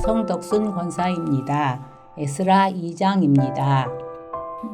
성덕순 권사입니다. 에스라 2장입니다.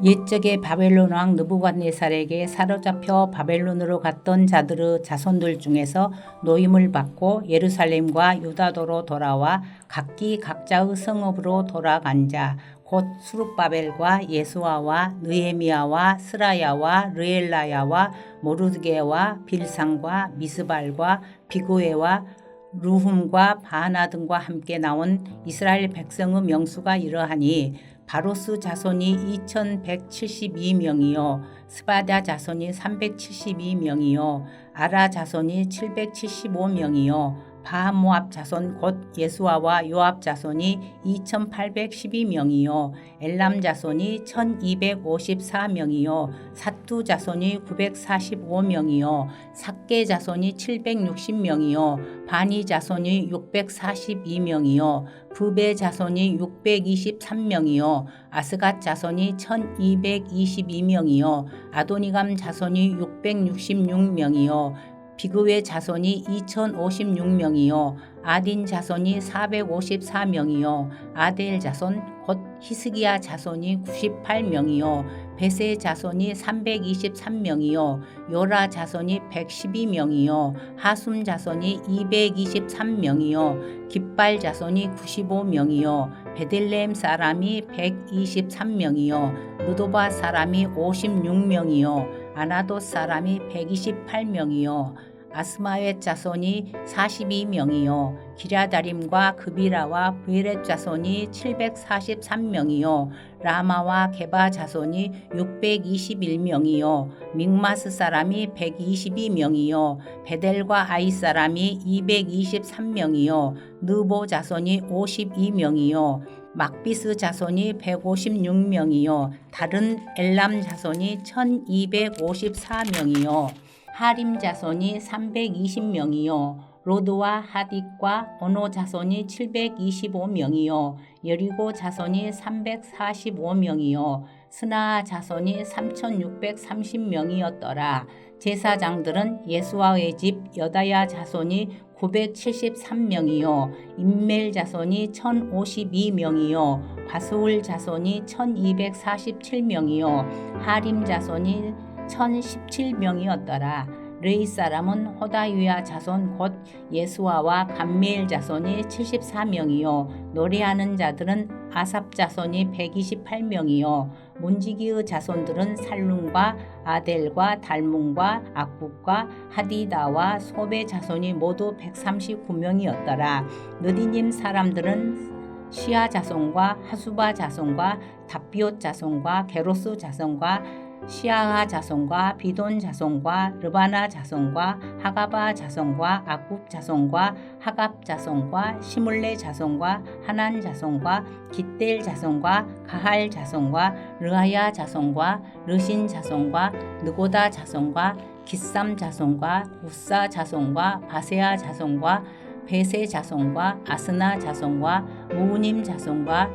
옛적에 바벨론 왕 느부갓네살에게 사로잡혀 바벨론으로 갔던 자들의 자손들 중에서 노임을 받고 예루살렘과 유다도로 돌아와 각기 각자의 성읍으로 돌아간 자 곧 수룹바벨과 예수아와 느헤미야와 스라야와 르엘라야와 모르드게와 빌상과 미스발과 비구에와 루훔과 바하나 등과 함께 나온 이스라엘 백성의 명수가 이러하니 바로스 자손이 2172명이요 스바다 자손이 372명이요 아라 자손이 775명이요 바하모압 자손 곧 예수아와 요압 자손이 2812명이요 엘람 자손이 1254명이요 사투 자손이 945명이요 삭게 자손이 760명이요 바니 자손이 642명이요 부베 자손이 623명이요 아스갓 자손이 1222명이요 아도니감 자손이 666명이요 비그웨 자손이 2056명이요 아딘 자손이 454명이요 아델 자손 곧 히스기야 자손이 98명이요 베세 자손이 323명이요 요라 자손이 112명이요 하숨 자손이 223명이요 깃발 자손이 95명이요 베들레헴 사람이 123명이요 느도바 사람이 56명이요 아나도 사람이 128명이요 아스마웻 자손이 42명이요 기랴다림과 그비라와 브에렛 자손이 743명이요 라마와 게바 자손이 621명이요 믹마스 사람이 122명이요 베델과 아이 사람이 223명이요 느보 자손이 52명이요 막비스 자손이 156명이요 다른 엘람 자손이 1254명이요 하림 자손이 320명이요 로드와 하딕과 오노 자손이 725명이요 여리고 자손이 345명이요 스나아 자손이 3630명이었더라. 제사장들은 예수아의 집 여다야 자손이 973명이요 임멜 자손이 1052명이요 바스울 자손이 1247명이요 하림 자손이 1017명이었더라. 르이 사람은 호다유야 자손 곧 예수아와 감미엘 자손이 74명이요 노래하는 자들은 아삽 자손이 128명이요 문지기의 자손들은 살룸과 아델과 달문과 악국과 하디다와 소베 자손이 모두 139명이었더라. 느디님 사람들은 시아 자손과 하수바 자손과 답비옷 자손과 게로스 자손과 시아하 자손과 비돈 자손과 르바나 자손과 하가바 자손과 아굽 자손과 하갑 자손과 시물레 자손과 하난 자손과 깃델 자손과 가할 자손과 르하야 자손과 르신 자손과 느고다 자손과 기삼 자손과 우사 자손과 바세아 자손과 베세 자손과 아스나 자손과 무우님 자손과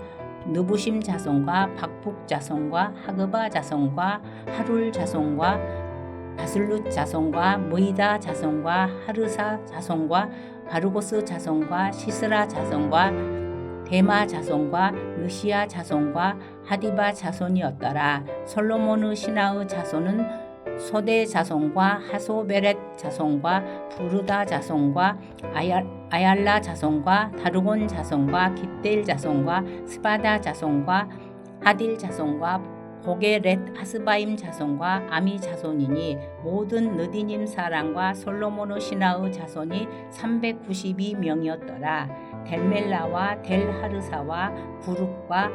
느부심 자손과 박북 자손과 하그바 자손과 하룰 자손과 바슬룻 자손과 무이다 자손과 하르사 자손과 바르고스 자손과 시스라 자손과 데마 자손과 느시아 자손과 하디바 자손이었더라. 솔로몬의 신하의 자손은 소대 자손과 하소베렛 자손과 부르다 자손과 아얄라 자손과 다르곤 자손과 깃델 자손과 스바다 자손과 하딜 자손과 보게렛 하스바임 자손과 아미 자손이니 모든 느디님 사람과 솔로몬의 신하의 자손이 392명이었더라. 델멜라와 델하르사와 부룩과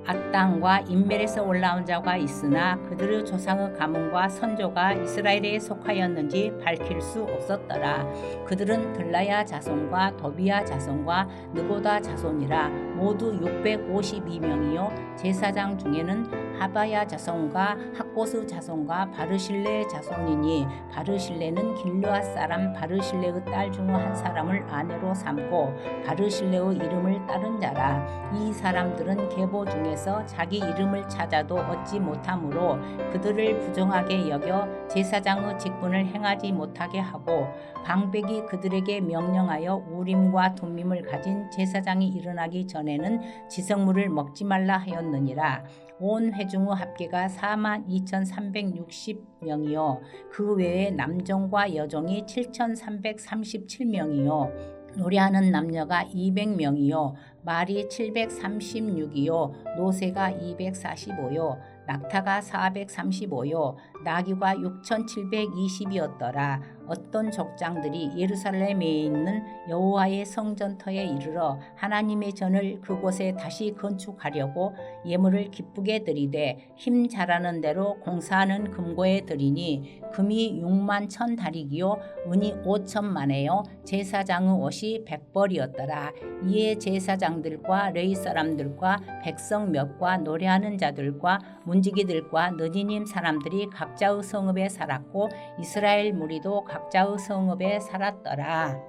앗당과 인멜에서 올라온 자가 있으나 그들의 조상의 가문과 선조가 이스라엘에 속하였는지 밝힐 수 없었더라. 그들은 들라야 자손과 도비야 자손과 느고다 자손이라 모두 652명이요 제사장 중에는 하바야 자손과 학고스 자손과 바르실레 자손이니 바르실레는 길르앗 사람 바르실레의 딸 중 한 사람을 아내로 삼고 바르실레의 이름을 따른 자라. 이 사람들은 계보 중에서 자기 이름을 찾아도 얻지 못하므로 그들을 부정하게 여겨 제사장의 직분을 행하지 못하게 하고 방백이 그들에게 명령하여 우림과 둠밈을 가진 제사장이 일어나기 전에는 지성물을 먹지 말라 하였느니라. 온 회중의 합계가 42,360명이요 그 외에 남종과 여종이 7,337명이요 노래하는 남녀가 200명이요 말이 736이요 노새가 245요 낙타가 435요 나귀가 6,720이었더라. 어떤 족장들이 예루살렘에 있는 여호와의 성전터에 이르러 하나님의 전을 그곳에 다시 건축하려고 예물을 기쁘게 드리되 힘 잘하는 대로 공사하는 금고에 드리니 금이 6만 1,000다리기요 은이 5천만에요 제사장의 옷이 100벌이었더라. 이에 제사장들과 레위 사람들과 백성 몇과 노래하는 자들과 문지기들과 느니님 사람들이 각자의 성읍에 살았고 이스라엘 무리도 각자의 성읍에 살았더라.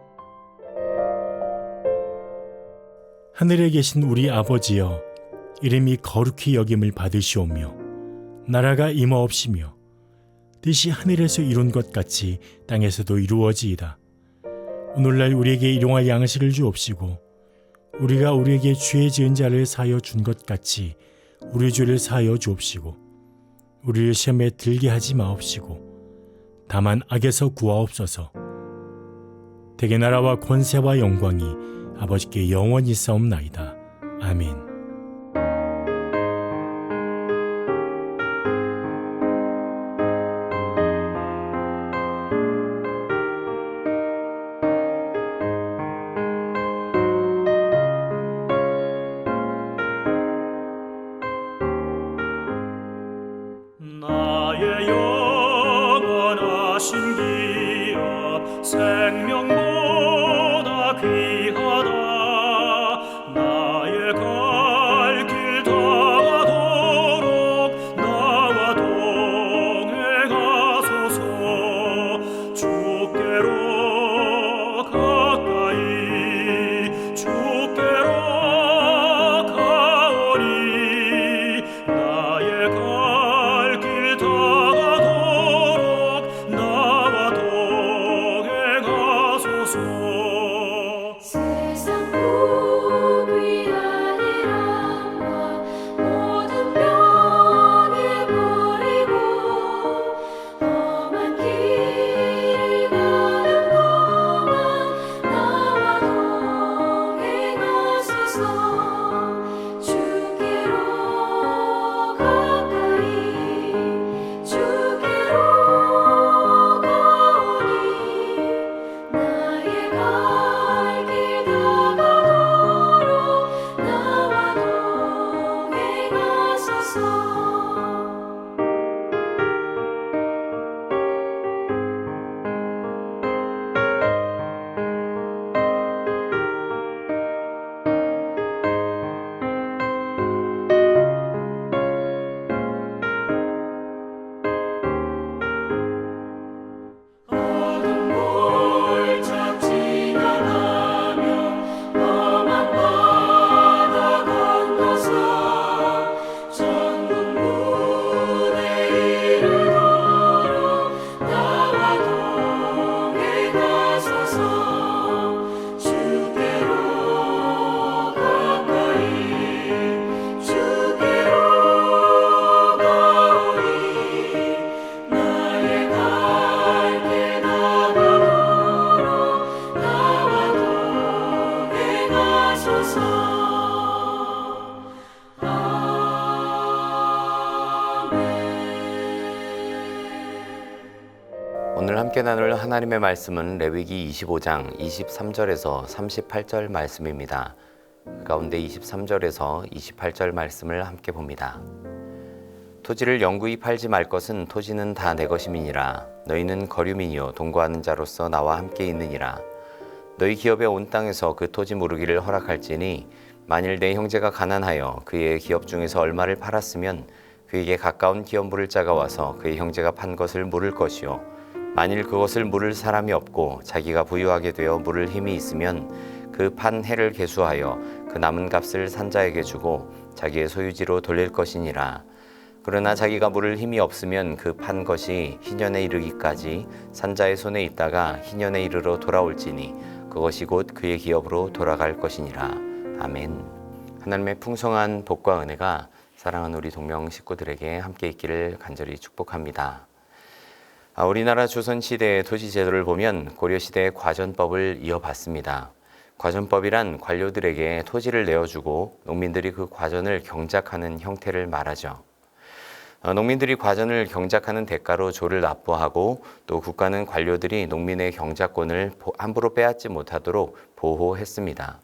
하늘에 계신 우리 아버지여, 이름이 거룩히 여김을 받으시오며 나라가 임하옵시며 뜻이 하늘에서 이룬 것 같이 땅에서도 이루어지이다. 오늘날 우리에게 일용할 양식을 주옵시고 우리가 우리에게 죄 지은 자를 사하여 준 것 같이 우리 죄를 사하여 주옵시고 우리를 시험에 들게 하지 마옵시고 다만 악에서 구하옵소서. 대개 나라와 권세와 영광이 아버지께 영원히 싸움나이다. 아멘. 나의 영원하신 기업 생명보다 귀하다. 나의 갈 길 다가도록 나와 동행하소서. 주께로 가까이 주께로 가오니 나의 갈 길 다가도록 나와 동행하소서. 세상 복 위한 일함과 모든 병에 버리고 험한 길을 가는 동안 나와 동행하소서. 주께로 가까이 주께로 가오니 나의 갈 길 다가도록 나와 동행하소서. 어둠 골짝 지나가며 험한 바다 건너서 천국 문에 이르도록 나와 동행하소서. 주께로 가까이 주께로 가오니 나의 갈 길 다가도록 나와 동행하소서. 오늘 함께 나눌 하나님의 말씀은 레위기 25장 23절에서 38절 말씀입니다. 그 가운데 23절에서 28절 말씀을 함께 봅니다. 토지를 영구히 팔지 말 것은 토지는 다 내 것임이니라. 너희는 거류민이요 동거하는 자로서 나와 함께 있느니라. 너희 기업의 온 땅에서 그 토지 무르기를 허락할지니 만일 내 형제가 가난하여 그의 기업 중에서 얼마를 팔았으면 그에게 가까운 기업 물을 자가 와서 그의 형제가 판 것을 물을 것이요 만일 그것을 물을 사람이 없고 자기가 부유하게 되어 물을 힘이 있으면 그 판 해를 계수하여 그 남은 값을 산자에게 주고 자기의 소유지로 돌릴 것이니라. 그러나 자기가 물을 힘이 없으면 그 판 것이 희년에 이르기까지 산자의 손에 있다가 희년에 이르러 돌아올지니 그것이 곧 그의 기업으로 돌아갈 것이니라. 아멘. 하나님의 풍성한 복과 은혜가 사랑하는 우리 동명 식구들에게 함께 있기를 간절히 축복합니다. 우리나라 조선시대의 토지제도를 보면 고려시대의 과전법을 이어받습니다. 과전법이란 관료들에게 토지를 내어주고 농민들이 그 과전을 경작하는 형태를 말하죠. 농민들이 과전을 경작하는 대가로 조를 납부하고 또 국가는 관료들이 농민의 경작권을 함부로 빼앗지 못하도록 보호했습니다.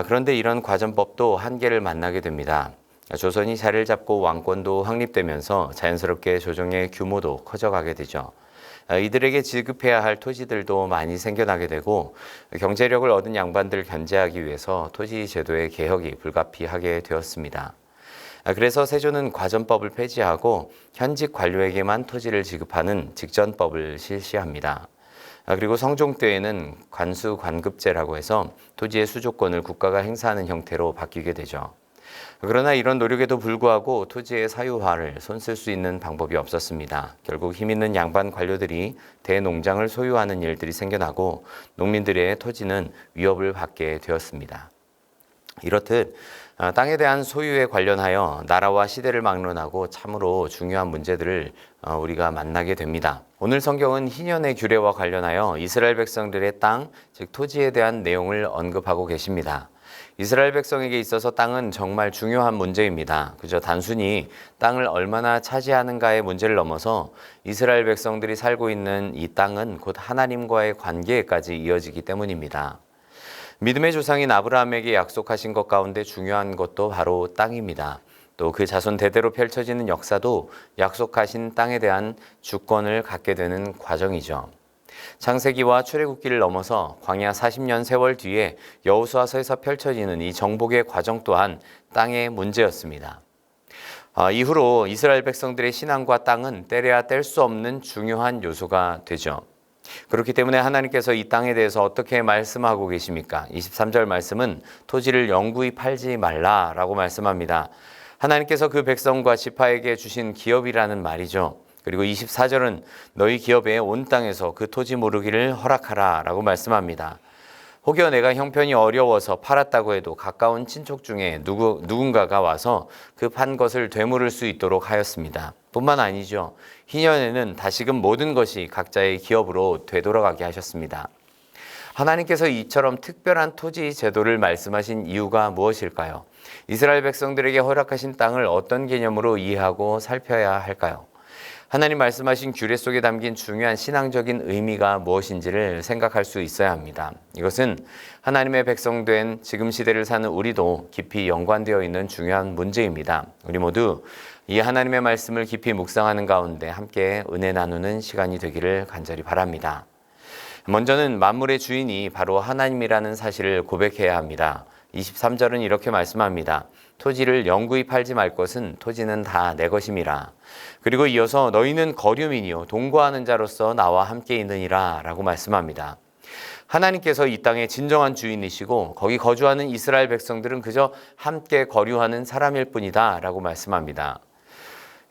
그런데 이런 과전법도 한계를 만나게 됩니다. 조선이 자리를 잡고 왕권도 확립되면서 자연스럽게 조정의 규모도 커져가게 되죠. 이들에게 지급해야 할 토지들도 많이 생겨나게 되고 경제력을 얻은 양반들 견제하기 위해서 토지 제도의 개혁이 불가피하게 되었습니다. 그래서 세조는 과전법을 폐지하고 현직 관료에게만 토지를 지급하는 직전법을 실시합니다. 그리고 성종 때에는 관수관급제라고 해서 토지의 수조권을 국가가 행사하는 형태로 바뀌게 되죠. 그러나 이런 노력에도 불구하고 토지의 사유화를 손쓸 수 있는 방법이 없었습니다. 결국 힘 있는 양반 관료들이 대농장을 소유하는 일들이 생겨나고 농민들의 토지는 위협을 받게 되었습니다. 이렇듯 땅에 대한 소유에 관련하여 나라와 시대를 막론하고 참으로 중요한 문제들을 우리가 만나게 됩니다. 오늘 성경은 희년의 규례와 관련하여 이스라엘 백성들의 땅, 즉 토지에 대한 내용을 언급하고 계십니다. 이스라엘 백성에게 있어서 땅은 정말 중요한 문제입니다. 그저 단순히 땅을 얼마나 차지하는가의 문제를 넘어서 이스라엘 백성들이 살고 있는 이 땅은 곧 하나님과의 관계까지 이어지기 때문입니다. 믿음의 조상인 아브라함에게 약속하신 것 가운데 중요한 것도 바로 땅입니다. 또 그 자손 대대로 펼쳐지는 역사도 약속하신 땅에 대한 주권을 갖게 되는 과정이죠. 창세기와 출애굽기를 넘어서 광야 40년 세월 뒤에 여호수아서에서 펼쳐지는 이 정복의 과정 또한 땅의 문제였습니다. 이후로 이스라엘 백성들의 신앙과 땅은 떼려야 뗄 수 없는 중요한 요소가 되죠. 그렇기 때문에 하나님께서 이 땅에 대해서 어떻게 말씀하고 계십니까? 23절 말씀은 토지를 영구히 팔지 말라라고 말씀합니다. 하나님께서 그 백성과 지파에게 주신 기업이라는 말이죠. 그리고 24절은 너희 기업에 온 땅에서 그 토지 모르기를 허락하라 라고 말씀합니다. 혹여 내가 형편이 어려워서 팔았다고 해도 가까운 친척 중에 누군가가 와서 그 판 것을 되물을 수 있도록 하였습니다. 뿐만 아니죠. 희년에는 다시금 모든 것이 각자의 기업으로 되돌아가게 하셨습니다. 하나님께서 이처럼 특별한 토지 제도를 말씀하신 이유가 무엇일까요? 이스라엘 백성들에게 허락하신 땅을 어떤 개념으로 이해하고 살펴야 할까요? 하나님 말씀하신 규례 속에 담긴 중요한 신앙적인 의미가 무엇인지를 생각할 수 있어야 합니다. 이것은 하나님의 백성된 지금 시대를 사는 우리도 깊이 연관되어 있는 중요한 문제입니다. 우리 모두 이 하나님의 말씀을 깊이 묵상하는 가운데 함께 은혜 나누는 시간이 되기를 간절히 바랍니다. 먼저는 만물의 주인이 바로 하나님이라는 사실을 고백해야 합니다. 23절은 이렇게 말씀합니다. 토지를 영구히 팔지 말 것은 토지는 다 내 것임이라. 그리고 이어서 너희는 거류민이요 동거하는 자로서 나와 함께 있느니라 라고 말씀합니다. 하나님께서 이 땅의 진정한 주인이시고 거기 거주하는 이스라엘 백성들은 그저 함께 거류하는 사람일 뿐이다 라고 말씀합니다.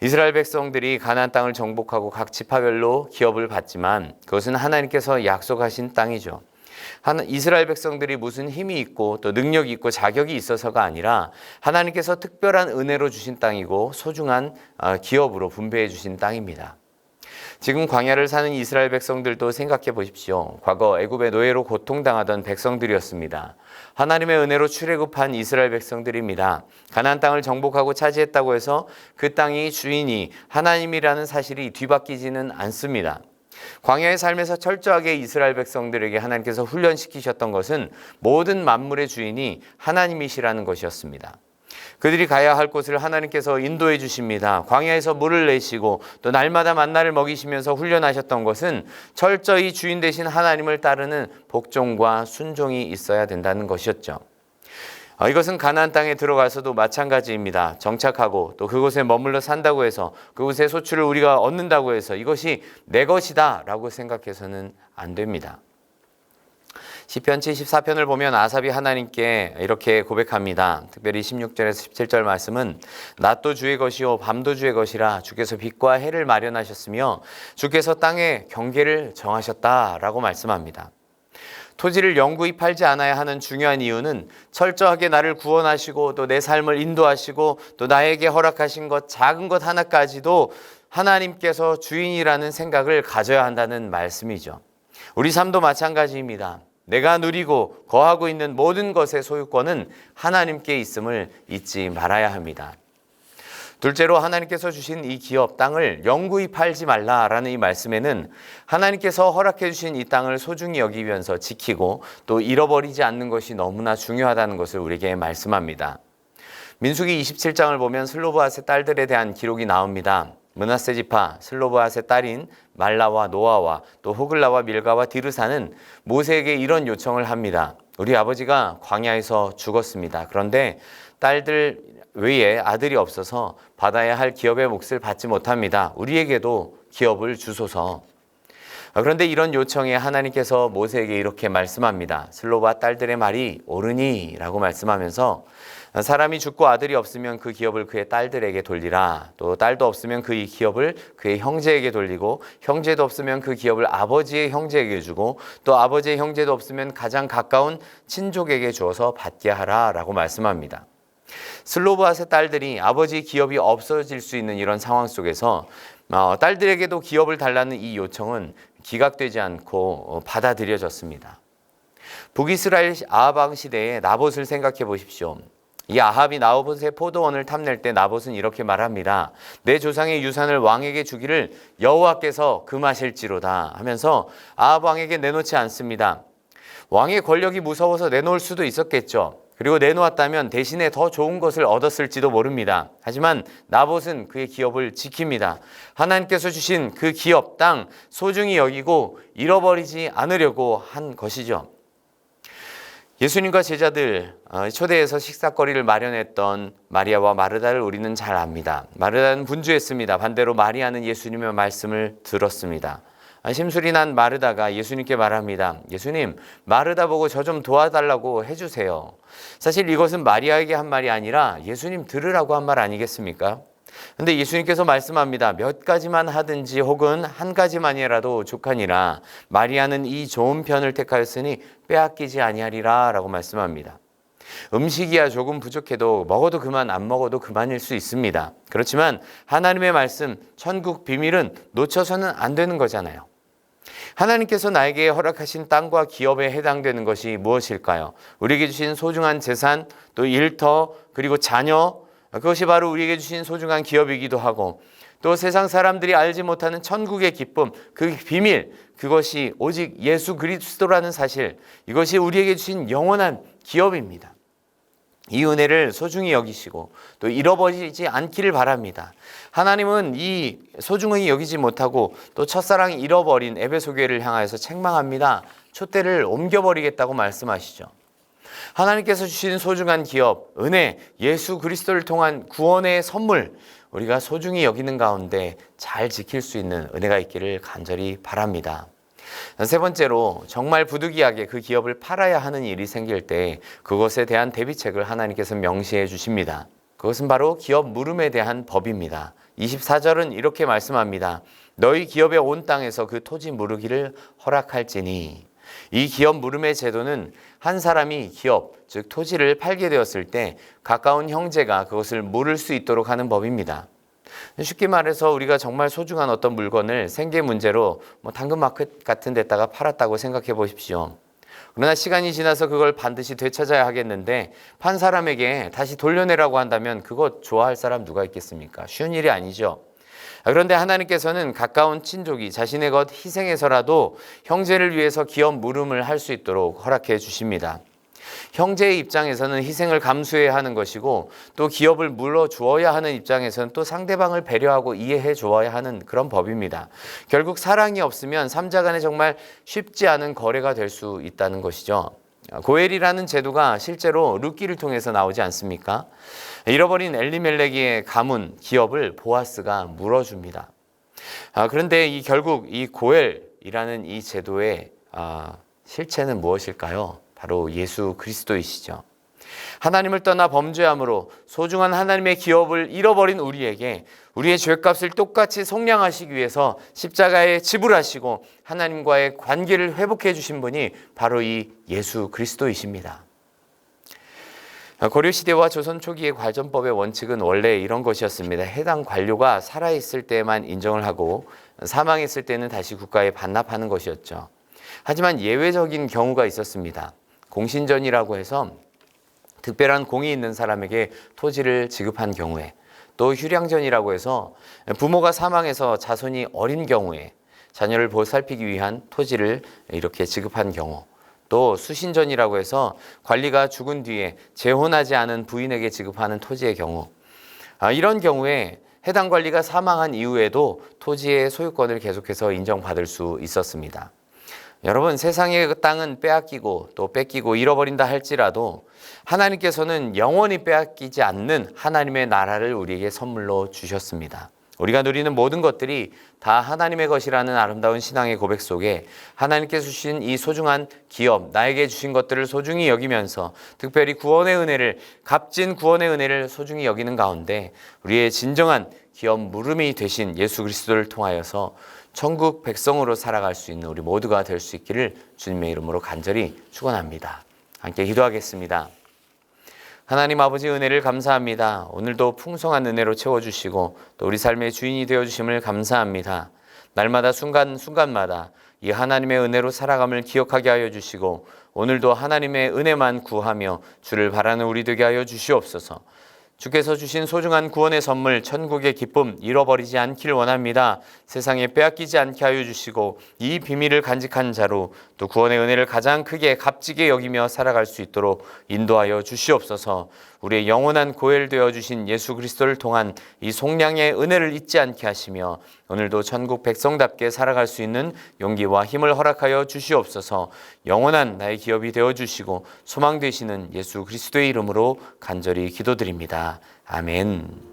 이스라엘 백성들이 가나안 땅을 정복하고 각 지파별로 기업을 받지만 그것은 하나님께서 약속하신 땅이죠. 이스라엘 백성들이 무슨 힘이 있고 또 능력이 있고 자격이 있어서가 아니라 하나님께서 특별한 은혜로 주신 땅이고 소중한 기업으로 분배해 주신 땅입니다. 지금 광야를 사는 이스라엘 백성들도 생각해 보십시오. 과거 애굽의 노예로 고통당하던 백성들이었습니다. 하나님의 은혜로 출애굽한 이스라엘 백성들입니다. 가나안 땅을 정복하고 차지했다고 해서 그 땅이 주인이 하나님이라는 사실이 뒤바뀌지는 않습니다. 광야의 삶에서 철저하게 이스라엘 백성들에게 하나님께서 훈련시키셨던 것은 모든 만물의 주인이 하나님이시라는 것이었습니다. 그들이 가야 할 곳을 하나님께서 인도해 주십니다. 광야에서 물을 내시고 또 날마다 만나를 먹이시면서 훈련하셨던 것은 철저히 주인 되신 하나님을 따르는 복종과 순종이 있어야 된다는 것이었죠. 이것은 가나안 땅에 들어가서도 마찬가지입니다. 정착하고 또 그곳에 머물러 산다고 해서 그곳의 소출을 우리가 얻는다고 해서 이것이 내 것이다 라고 생각해서는 안 됩니다. 시편 74편을 보면 아삽이 하나님께 이렇게 고백합니다. 특별히 16절에서 17절 말씀은 낮도 주의 것이요 밤도 주의 것이라 주께서 빛과 해를 마련하셨으며 주께서 땅의 경계를 정하셨다라고 말씀합니다. 토지를 영구히 팔지 않아야 하는 중요한 이유는 철저하게 나를 구원하시고 또 내 삶을 인도하시고 또 나에게 허락하신 것 작은 것 하나까지도 하나님께서 주인이라는 생각을 가져야 한다는 말씀이죠. 우리 삶도 마찬가지입니다. 내가 누리고 거하고 있는 모든 것의 소유권은 하나님께 있음을 잊지 말아야 합니다. 둘째로 하나님께서 주신 이 기업 땅을 영구히 팔지 말라라는 이 말씀에는 하나님께서 허락해 주신 이 땅을 소중히 여기면서 지키고 또 잃어버리지 않는 것이 너무나 중요하다는 것을 우리에게 말씀합니다. 민수기 27장을 보면 슬로브앗의 딸들에 대한 기록이 나옵니다. 므낫세 지파 슬로브앗의 딸인 말라와 노아와 또 호글라와 밀가와 디르사는 모세에게 이런 요청을 합니다. 우리 아버지가 광야에서 죽었습니다. 그런데 딸들 외에 아들이 없어서 받아야 할 기업의 몫을 받지 못합니다. 우리에게도 기업을 주소서. 그런데 이런 요청에 하나님께서 모세에게 이렇게 말씀합니다. 슬로브앗 딸들의 말이 옳으니 라고 말씀하면서 사람이 죽고 아들이 없으면 그 기업을 그의 딸들에게 돌리라. 또 딸도 없으면 그 기업을 그의 형제에게 돌리고 형제도 없으면 그 기업을 아버지의 형제에게 주고 또 아버지의 형제도 없으면 가장 가까운 친족에게 주어서 받게 하라 라고 말씀합니다. 슬로브앗의 딸들이 아버지 기업이 없어질 수 있는 이런 상황 속에서 딸들에게도 기업을 달라는 이 요청은 기각되지 않고 받아들여졌습니다. 북이스라엘 아합 왕 시대의 나봇을 생각해 보십시오. 이 아합이 나봇의 포도원을 탐낼 때 나봇은 이렇게 말합니다. 내 조상의 유산을 왕에게 주기를 여호와께서 금하실지로다 하면서 아합 왕에게 내놓지 않습니다. 왕의 권력이 무서워서 내놓을 수도 있었겠죠. 그리고 내놓았다면 대신에 더 좋은 것을 얻었을지도 모릅니다. 하지만 나봇은 그의 기업을 지킵니다. 하나님께서 주신 그 기업, 땅 소중히 여기고 잃어버리지 않으려고 한 것이죠. 예수님과 제자들 초대해서 식사거리를 마련했던 마리아와 마르다를 우리는 잘 압니다. 마르다는 분주했습니다. 반대로 마리아는 예수님의 말씀을 들었습니다. 심술이 난 마르다가 예수님께 말합니다. 예수님, 마르다 보고 저 좀 도와달라고 해주세요. 사실 이것은 마리아에게 한 말이 아니라 예수님 들으라고 한 말 아니겠습니까? 근데 예수님께서 말씀합니다. 몇 가지만 하든지 혹은 한 가지만이라도 족하니라. 마리아는 이 좋은 편을 택하였으니 빼앗기지 아니하리라 라고 말씀합니다. 음식이야 조금 부족해도 먹어도 그만 안 먹어도 그만일 수 있습니다. 그렇지만 하나님의 말씀, 천국 비밀은 놓쳐서는 안 되는 거잖아요. 하나님께서 나에게 허락하신 땅과 기업에 해당되는 것이 무엇일까요? 우리에게 주신 소중한 재산, 또 일터, 그리고 자녀, 그것이 바로 우리에게 주신 소중한 기업이기도 하고 또 세상 사람들이 알지 못하는 천국의 기쁨, 그 비밀, 그것이 오직 예수 그리스도라는 사실, 이것이 우리에게 주신 영원한 기업입니다. 이 은혜를 소중히 여기시고 또 잃어버리지 않기를 바랍니다. 하나님은 이 소중히 여기지 못하고 또 첫사랑이 잃어버린 에베소 교회를 향하여서 책망합니다. 촛대를 옮겨버리겠다고 말씀하시죠. 하나님께서 주신 소중한 기업, 은혜, 예수 그리스도를 통한 구원의 선물, 우리가 소중히 여기는 가운데 잘 지킬 수 있는 은혜가 있기를 간절히 바랍니다. 세 번째로 정말 부득이하게 그 기업을 팔아야 하는 일이 생길 때 그것에 대한 대비책을 하나님께서 명시해 주십니다. 그것은 바로 기업 물음에 대한 법입니다. 24절은 이렇게 말씀합니다. 너희 기업의 온 땅에서 그 토지 무르기를 허락할지니. 이 기업 물음의 제도는 한 사람이 기업, 즉 토지를 팔게 되었을 때 가까운 형제가 그것을 물을 수 있도록 하는 법입니다. 쉽게 말해서 우리가 정말 소중한 어떤 물건을 생계 문제로 당근마켓 같은 데다가 팔았다고 생각해 보십시오. 그러나 시간이 지나서 그걸 반드시 되찾아야 하겠는데 판 사람에게 다시 돌려내라고 한다면 그것 좋아할 사람 누가 있겠습니까? 쉬운 일이 아니죠. 그런데 하나님께서는 가까운 친족이 자신의 것 희생해서라도 형제를 위해서 기업 물음을 할 수 있도록 허락해 주십니다. 형제의 입장에서는 희생을 감수해야 하는 것이고 또 기업을 물어주어야 하는 입장에서는 또 상대방을 배려하고 이해해 주어야 하는 그런 법입니다. 결국 사랑이 없으면 삼자 간에 정말 쉽지 않은 거래가 될 수 있다는 것이죠. 고엘이라는 제도가 실제로 룻기를 통해서 나오지 않습니까? 잃어버린 엘리멜렉의 가문 기업을 보아스가 물어줍니다. 그런데 결국 이 고엘이라는 이 제도의 실체는 무엇일까요? 바로 예수 그리스도이시죠. 하나님을 떠나 범죄함으로 소중한 하나님의 기업을 잃어버린 우리에게 우리의 죄값을 똑같이 속량하시기 위해서 십자가에 지불하시고 하나님과의 관계를 회복해 주신 분이 바로 이 예수 그리스도이십니다. 고려시대와 조선 초기의 관전법의 원칙은 원래 이런 것이었습니다. 해당 관료가 살아있을 때만 인정을 하고 사망했을 때는 다시 국가에 반납하는 것이었죠. 하지만 예외적인 경우가 있었습니다. 공신전이라고 해서 특별한 공이 있는 사람에게 토지를 지급한 경우에, 또 휴량전이라고 해서 부모가 사망해서 자손이 어린 경우에 자녀를 보살피기 위한 토지를 이렇게 지급한 경우, 또 수신전이라고 해서 관리가 죽은 뒤에 재혼하지 않은 부인에게 지급하는 토지의 경우, 이런 경우에 해당 관리가 사망한 이후에도 토지의 소유권을 계속해서 인정받을 수 있었습니다. 여러분, 세상의 땅은 빼앗기고 또 뺏기고 잃어버린다 할지라도 하나님께서는 영원히 빼앗기지 않는 하나님의 나라를 우리에게 선물로 주셨습니다. 우리가 누리는 모든 것들이 다 하나님의 것이라는 아름다운 신앙의 고백 속에 하나님께서 주신 이 소중한 기업, 나에게 주신 것들을 소중히 여기면서 특별히 구원의 은혜를, 값진 구원의 은혜를 소중히 여기는 가운데 우리의 진정한 기업 물음이 되신 예수 그리스도를 통하여서 천국 백성으로 살아갈 수 있는 우리 모두가 될 수 있기를 주님의 이름으로 간절히 축원합니다. 함께 기도하겠습니다. 하나님 아버지, 은혜를 감사합니다. 오늘도 풍성한 은혜로 채워주시고 또 우리 삶의 주인이 되어주심을 감사합니다. 날마다 순간순간마다 이 하나님의 은혜로 살아감을 기억하게 하여 주시고 오늘도 하나님의 은혜만 구하며 주를 바라는 우리 되게 하여 주시옵소서. 주께서 주신 소중한 구원의 선물, 천국의 기쁨 잃어버리지 않기를 원합니다. 세상에 빼앗기지 않게 하여 주시고 이 비밀을 간직한 자로 또 구원의 은혜를 가장 크게 값지게 여기며 살아갈 수 있도록 인도하여 주시옵소서. 우리의 영원한 고엘 되어 주신 예수 그리스도를 통한 이 속량의 은혜를 잊지 않게 하시며 오늘도 천국 백성답게 살아갈 수 있는 용기와 힘을 허락하여 주시옵소서. 영원한 나의 기업이 되어 주시고 소망 되시는 예수 그리스도의 이름으로 간절히 기도드립니다. 아멘.